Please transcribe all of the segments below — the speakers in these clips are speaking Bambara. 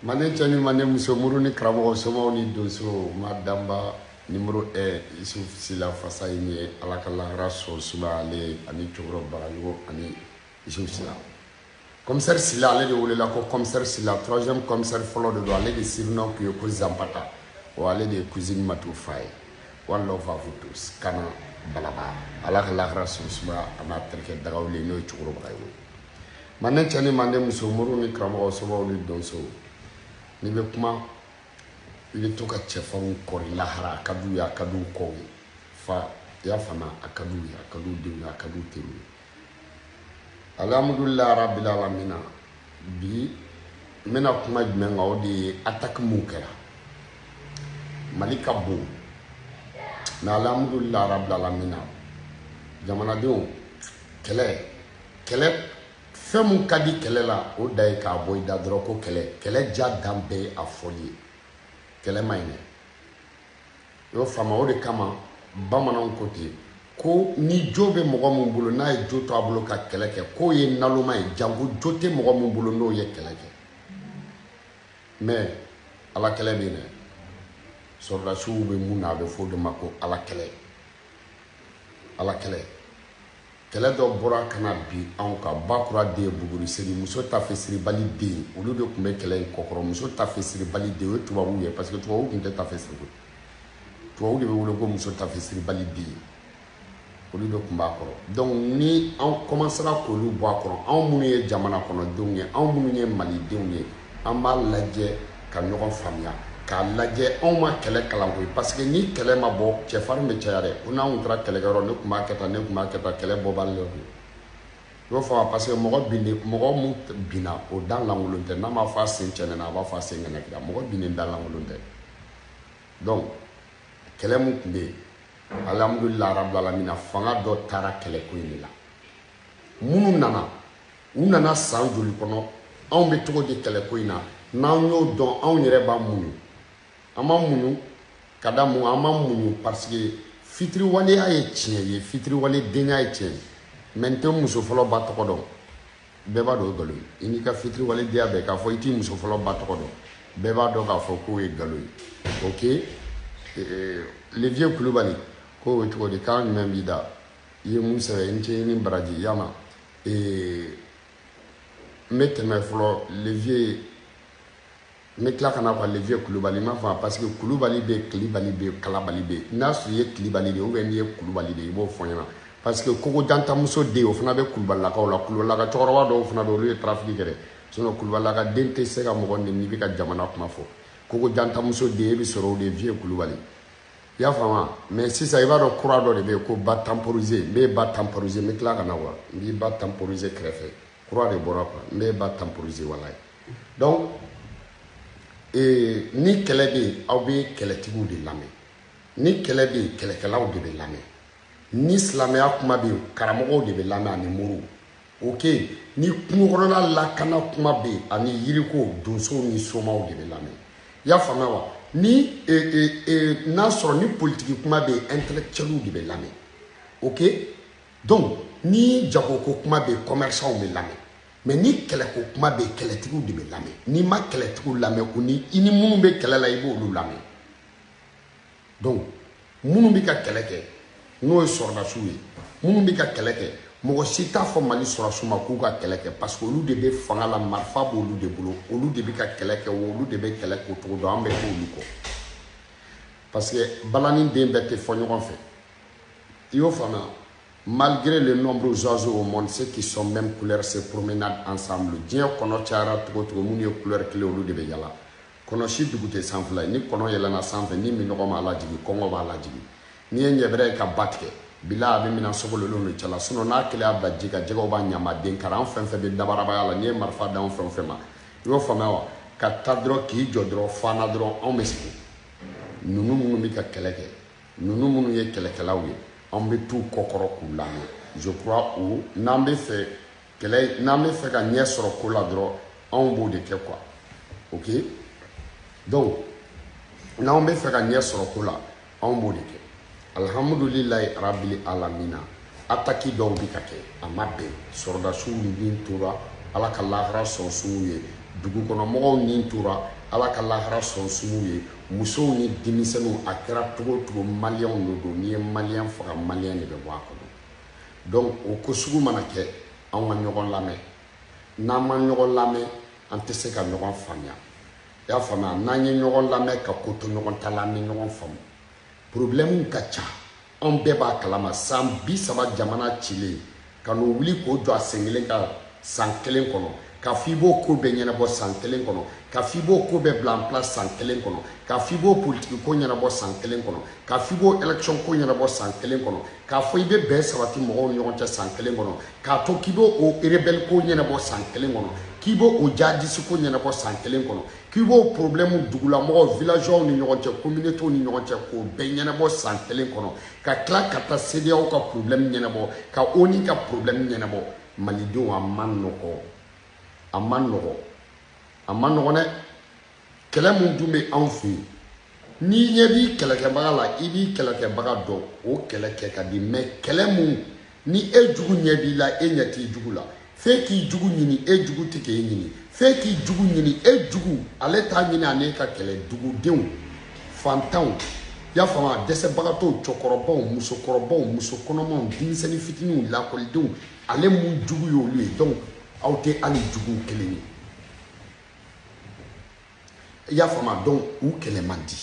Mane chani mane musomuru ni kramo somo ni doso madamba numéro 1 Issouf Sila fasa ini alakala raso suba ale ani chogro barayo ani Issouf Sila commissaire Sila ale de wolela ko commissaire Sila troisième commissaire follow de ale de surnom que ko Zampata ou ale de cousine Matou Faye one love à vous tous kana balaba alakala raso suba ana terke dagawle no chogro barayo mane chani mane musomuru ni kramo somo ni doso ni be kuma ile toka chefaru kori lahara kadu ya kadu ko fa ya fana akadu ya kadu de ya kadu temu alhamdulillah rabbil alamin bi mena kuma jmenga odi attaque mukera malika bu na alhamdulillah rabbil alamin jamana do kele femu kadi kele la o dai ka boy da droko kele ja dambe a folie kele mayne yo fama o de kama bamanan côté ko ni jobe mogo mun bolo na e joto abulo ka kele ke ko ye naluma e jangu jote mogo mun bolo no ye kele ke mais ala kele bi ne sorda su be mun na be fo de mako ala kele kele do bora kana bi an ka bakura de buguri seri muso ta fe seri bali de olu de kumbe kele kokoro muso ta fe seri bali de o tubabu ye parce que tubabu kunte ta fe seri tubabu de be wolo ko muso ta fe seri bali de olu de kumba koro donc ni an commencera ko lu bo akoro an munu ye jamana kono donye an munu ye mali donye an ba lajɛ ka ɲɔgɔn faamuya ka lajɛ anw ma kɛlɛ kalan koyi parce que ni kɛlɛ ma bɔ cɛfarin bɛ caya dɛ o n'anw taara kɛlɛkɛyɔrɔ ne kun b'a kɛ tan ne kun b'a kɛ tan kɛlɛ bɔ b'ale yɔrɔ y'o fɔ parce que mɔgɔ mun binna o dan lankolon tɛ n'a ma fɔ a sen cɛnɛna a b'a fɔ a sen ŋɛnɛkira mɔgɔ binnen dan lankolon tɛ donc kɛlɛ mun tun bɛ yen alhamdulillah rabbil alamin fanga dɔ taara kɛlɛ ko in de la minnu nana u nana san joli kɔnɔ anw bɛ cogo di kɛlɛ ko in na n'anw y'o dɔn anw yɛrɛ b'a muɲu an ma muɲu ka da mun an ma muɲu parce que fitiriwaleya ye tiɲɛ ye fitiriwaledenya ye tiɲɛ mais n tɛ muso fɔlɔ ba tɔgɔ dɔn bɛɛ b'a dɔn o ye nkalon ye i n'i ka fitiriwaledenya bɛɛ k'a fɔ i t'i muso fɔlɔ ba tɔgɔ dɔn bɛɛ b'a dɔn k'a fɔ k'o ye nkalon ye ok le vieux Kulubali ko o ye cogo di kan jumɛn b'i da i ye mun sɛbɛn n cɛ ni baraji yama n bɛ tɛmɛ fɔlɔ le vieux me tila kana ka le vieux Kulubali m'a fɔ parce que Kulubali bɛ Kilibali bɛ Kalabali bɛ n'a sɔrɔ i ye Kilibali de ou bien n'i ye Kulubali de i b'o fɔ n ɲɛna parce que kogo jantamuso den o fana bɛ Kulubalilakaw la Kulubalilaka cɛkɔrɔba dɔw fana bɛ olu ye trafic kɛ dɛ sinon Kulubalilaka den tɛ se ka mɔgɔ nɛni n'i bɛ ka jamana kuma fɔ kogo jantamuso den e bɛ sɔrɔ o de vieux Kulubali i y'a faamu mais sisan i b'a dɔn kura dɔ de bɛ yen ko ba temporiser n bɛ ba temporiser n bɛ tila ka na wa n b'i ba temporiser kɛrɛfɛ kura de bɔra quoi n bɛ ba temporiser walayi donc ni kɛlɛ bɛ yen aw bɛ kɛlɛtigiw de lamɛn ni kɛlɛ bɛ yen kɛlɛkɛlaw de bɛ lamɛn ni silamɛya kuma bɛ yen karamɔgɔw de bɛ lamɛn ani moriw ok ni kungokɔnɔna lakana kuma bɛ yen ani yiriko donsow ni somaw de bɛ lamɛn i y'a faamuya wa ni n'a sɔrɔ ni politiki kuma bɛ yen intellectuels de bɛ lamɛn ok donc ni jagoko kuma bɛ yen commerçants bɛ lamɛn mais ni kɛlɛko kuma bɛ yen kɛlɛtigiw de bɛ lamɛn n'i ma kɛlɛtigiw lamɛn o ni i ni minnu bɛ kɛlɛ la i b'olu lamɛn donc minnu bɛ ka kɛlɛ kɛ n'o ye sɔrɔdasiw ye minnu bɛ ka kɛlɛ kɛ mɔgɔ si t'a fɔ mali sɔrɔdasiw ma k'u ka kɛlɛ kɛ parce que olu de bɛ fanga la marifa b'olu de bolo olu de bɛ ka kɛlɛ kɛ olu de bɛ kɛlɛ k'o cogo dɔn an bɛ k'olu kɔ parce que balani den bɛɛ tɛ fɔ ɲɔgɔn fɛ i y'o faamuya. Malgré le nombreux oiseaux au monde, ceux qui sont même couleurs se promenadent ensemble. Dieu kono chara tugo tugo muni couleur clé olu de be yala. Kono shi dugute sanfla ni kono yela na sanfla ni minogo ma lajigi kongo ba lajigi. Ni enyebre ka batke bila be mina sogolo lo no chala suno na kele abba jiga jego ba nyama den kara en fen be dabara ba yala ni marfa da en fen ma. yo fama wa ka tadro ki jodro fana dro on mesiko nunu munu mi ka keleke nunu munu ye kelekelaw ye on be tout kokoro kula je crois ou nambe fait kele nambe fait ka nye soro kola dro on bo de ke quoi OK donc nambe fait ka nye soro kola on bo de ke alhamdulillah rabbil alamina ataki dɔw bi ka kɛ a ma bɛn sɔrɔdasiw ni tora ala ka lahara sɔn sumu ye dugu kɔnɔ mɔgɔw ni tora ala ka lahara sɔn sumu ye musow ni denmisɛnninw a kɛra cogo cogo maliyɛnw de don n'i ye maliyɛn faga maliyɛn de bɛ bɔ a kɔnɔ donc o ko sugu mana kɛ anw ka ɲɔgɔn lamɛn n'an ma ɲɔgɔn lamɛn an tɛ se ka ɲɔgɔn faamuya i y'a faamuya n'an ye ɲɔgɔn lamɛn ka ko to ɲɔgɔn ta la an bɛ ɲɔgɔn faamu problème ka ca on bɛɛ b'a kalama san 30 jamana cilen ka n'o wuli k'o jɔ a sen kelen ka san kelen kɔnɔ ka fɔ i b'o ko bɛɛ ɲɛnabɔ san kelen kɔnɔ ka fɔ i b'o ko bɛɛ bila en place san kelen kɔnɔ ka fɔ i b'o politique ko ɲɛnabɔ san kelen kɔnɔ ka fɔ i b'o élection ko ɲɛnabɔ san kelen kɔnɔ k'a fɔ i bɛ bɛn sabati mɔgɔw ni ɲɔgɔn cɛ san kelen kɔnɔ k'a to k'i b'o rebelle ko ɲɛnabɔ san kelen kɔnɔ k'i b'o jihadiste ko ɲɛnabɔ san kelen kɔnɔ k'i b'o problème dugulamɔgɔw villageois ni ɲɔgɔn cɛ communauté ni ɲɔgɔn cɛ k'o bɛɛ ɲɛnabɔ san kelen kɔnɔ ka tila ka taa CEDEAO ka problème ɲɛnabɔ ka ONU ka problème ɲɛnabɔ malidenw a ma nɔgɔ a ma nɔgɔ a ma nɔgɔ dɛ kɛlɛ mun dun bɛ anw fɛ yen n'i ɲɛ b'i kɛlɛkɛbaga la i b'i kɛlɛkɛbaga dɔn o kɛlɛ kɛ ka di mais kɛlɛ mun ni e jugu ɲɛ b'i la e ɲɛ t'i jugu la f'e k'i jugu ɲini e jugu tɛ k'e ɲini f'e k'i jugu ɲini e jugu ale t'a ɲini ale ka kɛlɛ dugudenw fantanw i y'a faamu a dɛsɛbagatɔw cɛkɔrɔbaw musokɔrɔbaw musokɔnɔmaw denmisɛnnin fitininw lakɔlidenw ale mun jugu y'olu ye donc aw tɛ hali juguw kelen ye i y'a faamu donc u kɛlɛ man di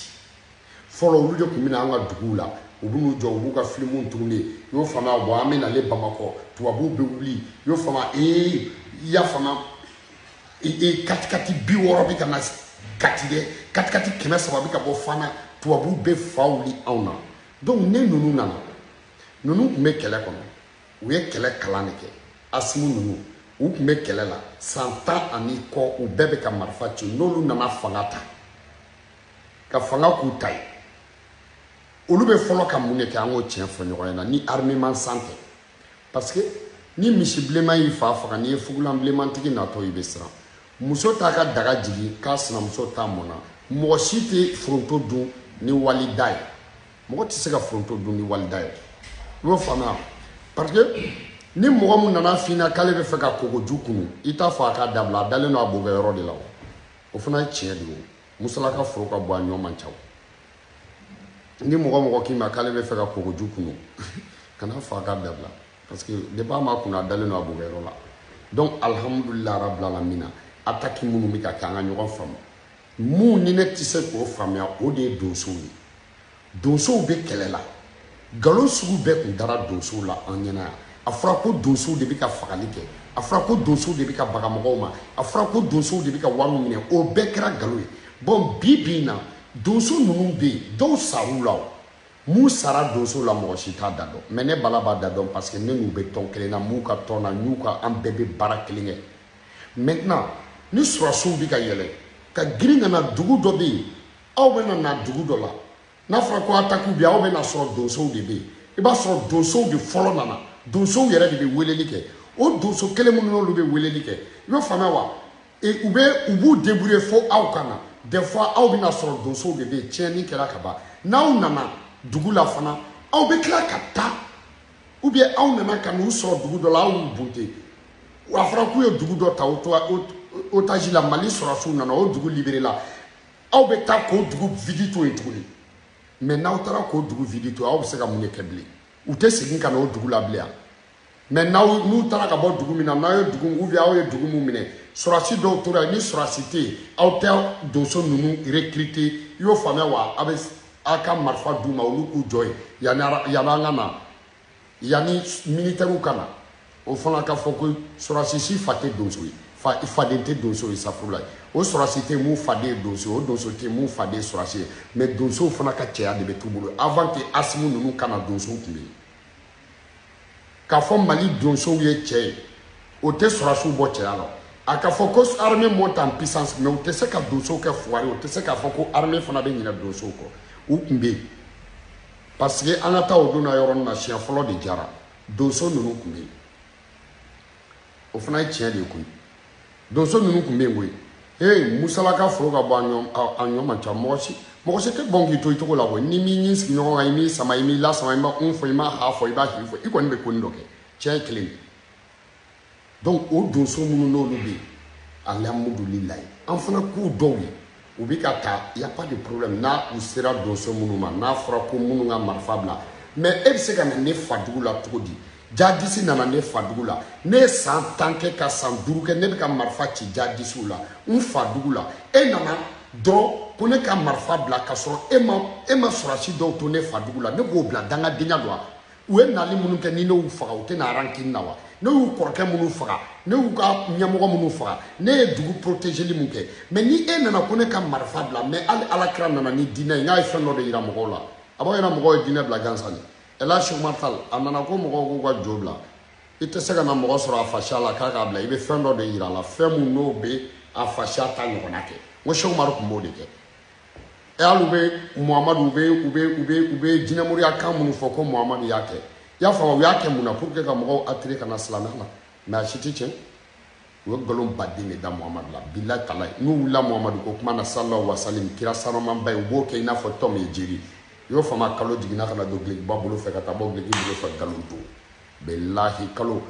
fɔlɔ olu de tun bɛ na an ka duguw la u bɛ n'u jɔ u b'u ka filimuw tourner i y'o faamu bon an bɛ nale Bamakɔ tubabuw bɛ wuli i y'o faamu i y'a faamu katikati 60 bɛ ka na kati dɛ katikati 300 bɛ ka bɔ Fana tubabuw bɛ fa wuli anw na donc ne ninnu nana ninnu tun bɛ kɛlɛ kɔnɔ u ye kɛlɛ kalan de kɛ Asimu ninnu u tun bɛ kɛlɛ la san 10 ani kɔ u bɛɛ bɛ ka marifa ci n'olu nana fanga ta ka fanga k'u ta ye olu bɛ fɔlɔ ka mun de kɛ an k'o tiɲɛ fɔ ɲɔgɔn ɲɛna ni armement san tɛ parce que ni misi bilenman y'i fa faga n'i ye fugulan bilenmantigi natɔ i bɛ siran muso t'a ka daga jigin k'a sinamuso ta mɔna mɔgɔ si tɛ foronto dun ni walida ye mɔgɔ tɛ se ka foronto dun ni walida ye i y'o faamuya parce que ni mɔgɔ mun nana f'i ɲɛna k'ale bɛ fɛ ka kogoju kunu i t'a fɔ a k'a dabila a dalen don a bokɛ yɔrɔ de la o fana ye tiɲɛ de ye musalaka foro ka bɔ a ɲɔ man ca ni mɔgɔ k'i ma k'ale bɛ fɛ ka kogoju kunu kana fɔ a k'a dabila parce que depuis a ma kunna a dalen don a bokɛ yɔrɔ la donc alhamdulillah rabbil alamina attaque minnu bɛ ka kɛ an ka ɲɔgɔn faamu mun ni ne tɛ se k'o faamuya o de ye donsow ye donsow bɛ kɛlɛ la nkalon sugu bɛɛ tun dara donsow la an ɲɛna yan a fɔra ko donsow de bɛ ka fagali kɛ a fɔra ko donsow de bɛ ka baga mɔgɔw ma a fɔra ko donsow de bɛ ka wari minɛ o bɛɛ kɛra nkalon ye bon bi in na donso ninnu bɛ yen dɔw sar'u la mun sara donso la mɔgɔ si t'a da dɔn mais ne bala b'a da dɔn parce que ne n'u bɛ tɔn kelen na m'u ka tɔn na n'u ka an bɛɛ bɛ baara kelen kɛ maintenant ni surasiw bɛ ka yɛlɛ ka girin ka na dugu dɔ bɛ yen aw bɛ na dugu dɔ la n'a fɔra ko attaque bɛ yen aw bɛ na sɔrɔ donsow de bɛ yen i b'a sɔrɔ donsow de fɔlɔ nana donsow yɛrɛ de bɛ weleli kɛ o donso kelen minnu n'olu bɛ weleli kɛ i bɛ faamuya wa u b'u débrouiller fo aw ka na des fois aw bɛ na sɔrɔ donsow de bɛ yen tiɲɛni kɛra ka ban n'aw nana dugu la fana aw bɛ tila ka taa ou bien aw nana ka n'u sɔrɔ dugu dɔ la aw y'u bunte a fɔra k'u ye dugu dɔ ta otage la Mali sɔrɔsiw nana o dugu libéré la aw bɛ taa k'o dugu vide to yen tuguni mais n'aw taara k'o dugu vide to aw bɛ se ka mun de kɛ bilen u tɛ segin ka na o dugu la bilen yan mais n'u taara ka bɔ dugu min na n'aw ye dugu ou bien aw ye dugu min minɛ sɔrɔsi dɔw tora yen ni sɔrɔsi tɛ yen aw tɛ donso ninnu recruter i y'o faamuya wa a bɛ a ka marifa d'u ma olu k'u jɔ yen yanni an ka na yanni militaires ka na o fana ka fɔ ko sɔrɔsi si fa tɛ donso ye faden tɛ donso ye safurula o sɔrɔsi tɛ mun faden ye donso ye o donso tɛ mun faden ye sɔrɔsi ye mais donsow fana ka cɛya de bɛ t'u bolo avant que Asimu ninnu ka na donsow tun bɛ yen k'a fɔ Mali donsow ye cɛ ye o tɛ sɔrɔsiw bɔ cɛya la a ka fɔ ko armée monte en puissance mais o tɛ se ka donso kɛ foire o tɛ se k'a fɔ ko armée fana bɛ ɲinɛ donso kɔ u tun bɛ yen parce que an ka taa o donna yɔrɔ na siɲɛ fɔlɔ de jara donso ninnu tun bɛ yen o fana ye tiɲɛ de ye koyi donso ninnu tun bɛ yen koyi hey musalaka foro ka bɔ a ɲɔ man ca mɔgɔ si tɛ bɔn k'i to i cogo la koyi ni m'i ɲi sigi ɲɔgɔn kan i m'i sama i m'i lasama i ma fɔ i ma ha fɔ i b'a hi fɔ i kɔni bɛ ko nin dɔ kɛ tiɲɛ ye kelen ye donc o donso minnu n'olu bɛ yen alhamdulilayi an fana k'u dɔw ye u bɛ ka taa y a pas de problème n'a u sera donso minnu ma n'a fɔra ko minnu ka marifa bila mais e bɛ se ka na ne fa dugu la cogo di jadisi nana ne fa dugu la ne ye san 10 kɛ ka san 5 kɛ ne bɛ ka marifa ci jadisiw la n fa dugu la e nana dɔrɔn ko ne ka marifa bila ka sɔrɔ e ma sɔrɔsi dɔw to ne fa dugu la ne b'o bila dangadenya dɔ u ye nali minnu kɛ ni ne y'u faga u tɛ na rankini na wa ne y'u kɔrɔkɛ minnu faga ne y'u ka ɲɛmɔgɔ minnu faga ne ye dugu protégeli mun kɛ mais ni e nana ko ne ka marifa bila mais hali alakira nana ni diinɛ ye n k'a ye fɛn dɔ de yira mɔgɔw la a b'a yira mɔgɔw ye diinɛ bila gansan de Ela Cheikh Oumar Tall a nana ko mɔgɔw k'u ka jo bila i tɛ se ka na mɔgɔ sɔrɔ a fasiya la k'a k'a bila i bɛ fɛn dɔ de yira a la fɛn mun n'o bɛ a fasiya ta ɲɔgɔnna kɛ n ko Cheikh Oumar tun b'o de kɛ hali u bɛ Muhamadu u bɛ jinɛmoriya kan minnu fɔ ko Muhamadu y'a kɛ i y'a faamu u y'a kɛ mun na pour que ka mɔgɔw attirer ka na silamɛya la mais a si tɛ tiɲɛ u ye nkalon baden de da Muhamadu la bilahi talahi n'u wulila Muhamadu ko kuma na sallallahu alaihi wa sallam kira sanumanba ye u b'o kɛ i n'a fɔ tɔn ye jiri i y'o faamu kalo jiginna ka na don dulokiba bolo fɛ ka taa bɔ duloki bolo fɛ nkalon don bilahi kalo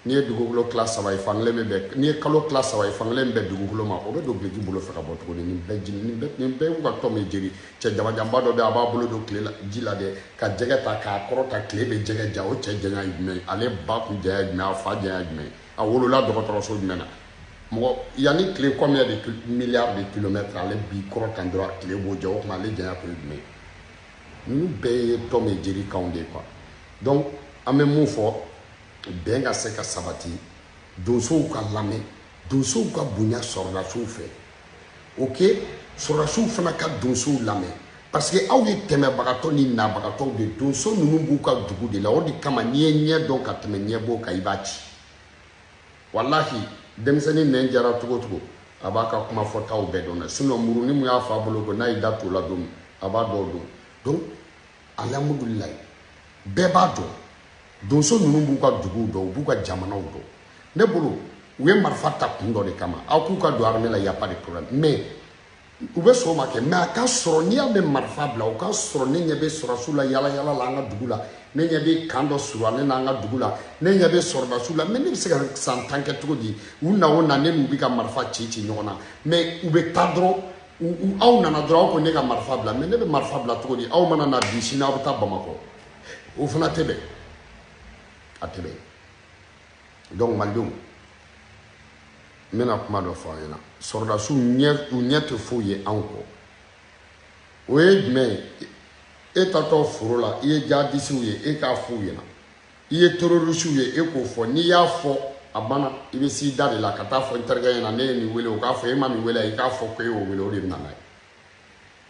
n'i ye dugukolo tila 3 ye fankelen bɛ bɛn n'i ye kalo tila 3 ye fankelen bɛ dugukolo ma o bɛ don duloki bolo fɛ ka bɔ tuguni nin bɛɛ y'u ka tɔn ye jiri cɛ jamanjanba dɔ bɛ a b'a bolo don tile la ji la dɛ ka jɛgɛ ta k'a kɔrɔ ta tile bɛ jɛgɛ ja o cɛ janya ye jumɛn ye ale ba kun janya ye jumɛn a fa janya ye jumɛn ye a wolola dɔgɔtɔrɔso jumɛn na mɔgɔ yanni tile combien de milliards de kilomètres ale b'i kɔrɔ tan dɔrɔn tile b'o jɛ o tuma ale janya kun ye jumɛn ye ninnu bɛɛ ye tɔn ye jiri kanw de quoi donc an bɛ mun fɔ bɛn ka se ka sabati donsow ka lamɛn donsow ka bonya sɔrɔdasiw fɛ ok sɔrɔdasiw fana ka donsow lamɛn parce que aw ye tɛmɛbagatɔ ni nabagatɔw de donso ninnu b'u ka dugu de la o de kama n'i ye ɲɛ dɔn ka tɛmɛ ɲɛbɔ kan i b'a ci walahi denmisɛnnin nɛn jara cogo cogo a b'a ka kuma fɔtaw bɛɛ dɔn dɛ sinon muruni mun y'a fa bolo ko n'a y'i da t'o la don a b'a dɔw dɔn donc alhamdulilayi bɛɛ b'a dɔn donso ninnu b'u ka duguw dɔn u b'u ka jamanaw dɔn ne bolo u ye marifa ta kun dɔ de kama aw k'u ka don armée la y a pas de problème mais u bɛ sɔn o ma kɛ mais a ka sɔrɔ n'i y'a mɛn marifa bila o ka sɔrɔ ne ɲɛ bɛ sɔrɔsiw la yala yala la an ka dugu la ne ɲɛ bɛ kan dɔ suru ale n'an ka dugu la ne ɲɛ bɛ sɔrɔdasiw la mais ne bɛ se ka san 10 kɛ cogo di u na o na ne n'u bɛ ka marifa ci ɲɔgɔn na mais u bɛ taa dɔrɔn aw nana dɔrɔn aw ko ne ka marifa bila mais ne bɛ marifa bila cogo di aw mana na bi sini aw bɛ taa Bamakɔ o fana tɛ bɛn a tɛ bɛn donc malidenw n bɛna kuma dɔ fɔ an ɲɛna sɔrɔdasiw u ɲɛ tɛ foyi ye anw kɔ o ye jumɛn ye e tatɔ foro la i ye jadisiw ye e k'a f'u ɲɛna i ye terrorisiw ye e k'o fɔ n'i y'a fɔ a banna i bɛ s'i da de la ka taa fɔ n terikɛ ɲɛna ne ye nin wele o k'a fɔ e ma nin wele i k'a fɔ ko e y'o wele o de bɛ na n'a ye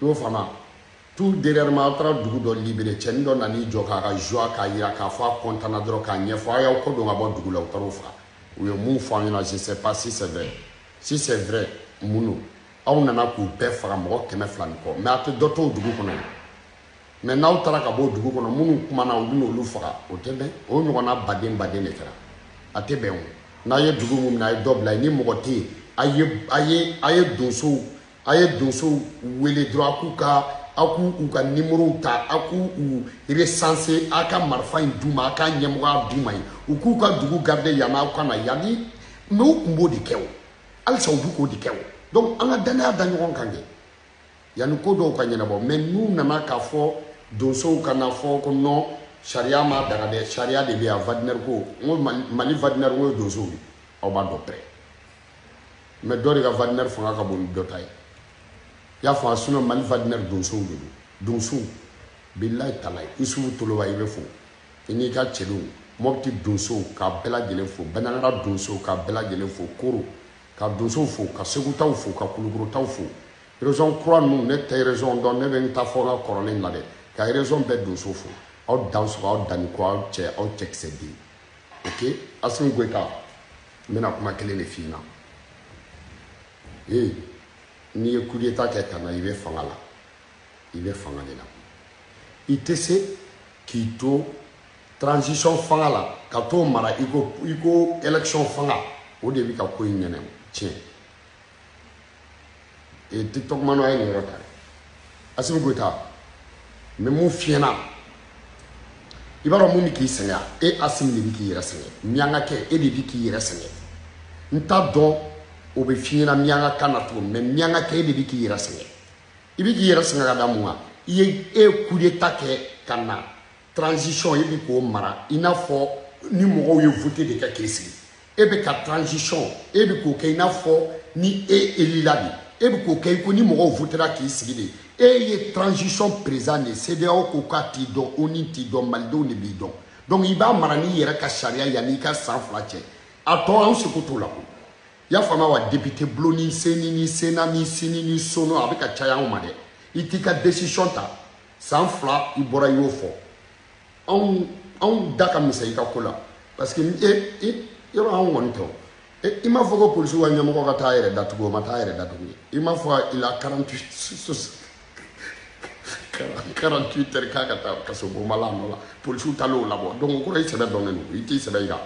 i y'o faamu tout derrièrement aw taara dugu dɔ libéré cɛnin dɔ nan'i jɔ k'a ka joie k'a yira k'a fɔ a content na dɔrɔn k'a ɲɛfɔ a y'aw kɔ don ka bɔ dugu la u taar'o faga u ye mun fɔ an ɲɛna je sais pas si c'est vrai si c'est vrai mun don aw nana k'u bɛɛ faga mɔgɔ 200 ni kɔ mais a tɛ dɔ to o dugu kɔnɔ mais n'aw taara ka bɔ dugu kɔnɔ minnu kumana u bɛ n'olu faga o tɛ bɛn o ɲɔgɔnna baden de kɛra a tɛ bɛn o n'a ye dugu mun minɛ a ye dɔ bila yen ni mɔgɔ tɛ yen a ye donsow wele dɔrɔn aw k'u ka numéro ta aw k'u recenser aw ka marifa in d'u ma aw ka ɲɛmɔgɔya d'u ma yen u k'u ka dugu garder yanni aw ka na yanni mais u tun b'o de kɛ o halisa u bɛ k'o de kɛ o donc an ka danaya da ɲɔgɔn kan kɛ yanni ko dɔw ka ɲɛnabɔ mais n'u nana k'a fɔ donsow kana fɔ ko non sariya ma daga dɛ sariya de bɛ yan Wagner ko n ko Mali Wagner ko ye donsow ye aw b'a dɔn pɛrɛ mais dɔ de ka Wagner fanga ka bon ni dɔ ta ye i y'a fɔ a sinon Mali Wagner donsow de don donsow bilahi talahi Isufu Toloba i bɛ fo i n'i ka cɛdenw Mopti donsow k'a bɛɛ lajɛlen fo Banangara donsow k'a bɛɛ lajɛlen fo Koro ka donsow fo ka Segutaw fo ka Kulukorotaw fo région kura ninnu ne tɛ région dɔn ne bɛ n ta fɔ n ka kɔrɔlen la dɛ ka région bɛɛ donso fo aw dan sɔrɔ aw danni ko aw cɛkisɛ den ok Asimi Goyita n bɛna kuma kelen de f'i ɲɛna n'i ye coup d'état kɛ ka na i bɛ fanga la i bɛ fanga de la i tɛ se k'i to transition fanga la ka t'o mara i ko élection fanga o de bɛ ka ko in ɲɛnɛ tiɲɛ TikTok mano a ye nin yɔrɔ ta dɛ Assimi Goïta n bɛ mun f'i ɲɛna i b'a dɔn mun bɛ k'i sɛgɛn Assimi de bɛ k'i yɛrɛ sɛgɛn miyankakɛ e de bɛ k'i yɛrɛ sɛgɛn n t'a dɔn o bɛ f'i ɲɛna miyanka kan na cogo mais miyankakɛ e de bɛ k'i yɛrɛ sɛgɛn i bɛ k'i yɛrɛ sɛgɛn ka da mun kan i ye coup d'état kɛ ka na transition e bɛ k'o mara i n'a fɔ ni mɔgɔw ye voté de kɛ k'i sigi e bɛ ka transition e bɛ k'o kɛ i n'a fɔ ni élila de e bɛ k'o kɛ i ko ni mɔgɔw votera k'i sigi de e ye transition président de CEDEAO ko k'a t'i dɔn ONU t'i dɔn malidenw de b'i dɔn donc i b'a mara n'i yɛrɛ ka sariya yanni i ka san 2 cɛ a tɔ an seko t'o la ko i y'a faamuya wa député Blo ni Seni ni Sena ni Sini ni Sono a bɛ ka caya anw ma dɛ i t'i ka décision ta san 2 i bɔra i y'o fɔ anw da ka misɛn i ka ko la parce que yɔrɔ anw kɔni tɛ i m'a fɔ ko polisiw ka ɲɛmɔgɔ ka taa yɛrɛ datugu o ma taa yɛrɛ datugu i m'a fɔ il a 48 heures k'a ka taa kaso bonbala nɔ la polisiw taalen o labɔ donc o kɔrɔ i sɛbɛ dɔnnen don i t'i sɛbɛ yira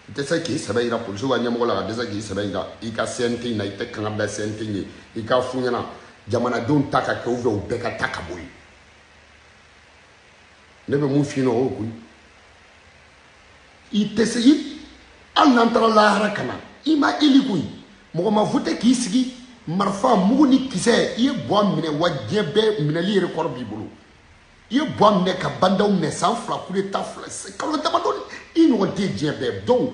i tɛ se k'i sɛbɛ yira polisiw ka ɲɛmɔgɔ la ka dɛsɛ k'i sɛbɛ yira i ka CNT in na i tɛ kanga bɛɛ CNT ye i k'a f'u ɲɛna jamanadenw ta ka kɛ ou bien u bɛɛ ka ta ka bɔ yen ne bɛ mun f'i ɲɛna o koyi i tɛ se hali n'an taara lahara ka na i ma eli koyi mɔgɔ ma voté k'i sigi marifa mugu ni kisɛ i ye buwa minɛ wa diɲɛ bɛɛ minɛli yɛrɛ kɔrɔ b'i bolo i ye buwa minɛ ka bandaw minɛ san 2 coup d'état 2 kalo damadɔni i ɲɔgɔn tɛ diɲɛ bɛɛ donc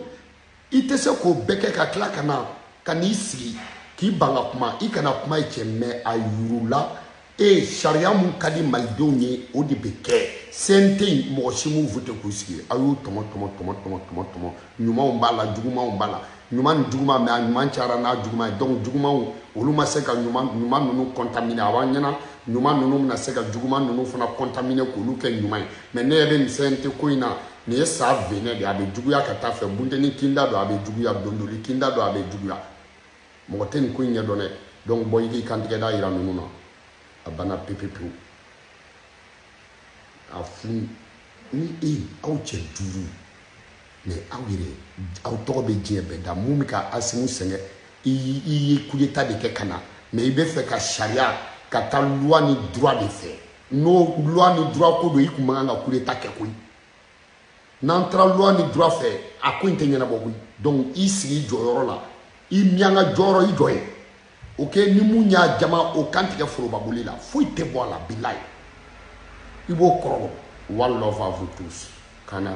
i tɛ se k'o bɛɛ kɛ ka tila ka na ka n'i sigi k'i ban ka kuma i kana kuma cɛ mais a yurula sariya mun ka di malidenw ye o de bɛ kɛ CNT mɔgɔ si m'u voté k'u sigi a y'u tɔmɔ ɲumanw b'a la jugumanw b'a la ɲuman ni juguman mais a ɲuman cayara n'a juguman ye donc jugumanw olu ma se ka ɲuman ninnu contaminer a b'an ɲɛna ɲuman ninnu bɛna se ka juguman ninnu fana contaminer k'olu kɛ ɲuman ye mais ne yɛrɛ nin CNT ko in na nin ye sa venɛ de a bɛ juguya ka taa fɛ Bunteni kinda don a bɛ juguya Dondoli kinda don a bɛ juguya mɔgɔ tɛ nin ko in ɲɛdɔn dɛ donc bɔ i k'i kantigɛ da yira ninnu na a banna pepepewu a fu ni aw cɛ 5 mais aw yɛrɛ aw tɔgɔ bɛ diɲɛ bɛɛ da mun bɛ ka Assimi sɛgɛn i ye coup d'état de kɛ ka na mais i bɛ fɛ ka sariya ka taa loi ni droit de fɛ n'o loi ni droit ko don i kun man kan ka coup d'état kɛ koyi n'an taara loi ni droit fɛ a ko in tɛ ɲɛnabɔ koyi donc i sigi i jɔyɔrɔ la i miyanka jɔyɔrɔ i jɔ ye ok ni mun y'a jama o kan tigɛ forobaboli la foyi tɛ bɔ a la bilayi i b'o kɔrɔ dɔn one love à vous tous kana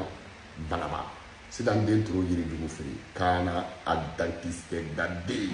balaba sidan den toro yiri dugu fili kana a dentiste da den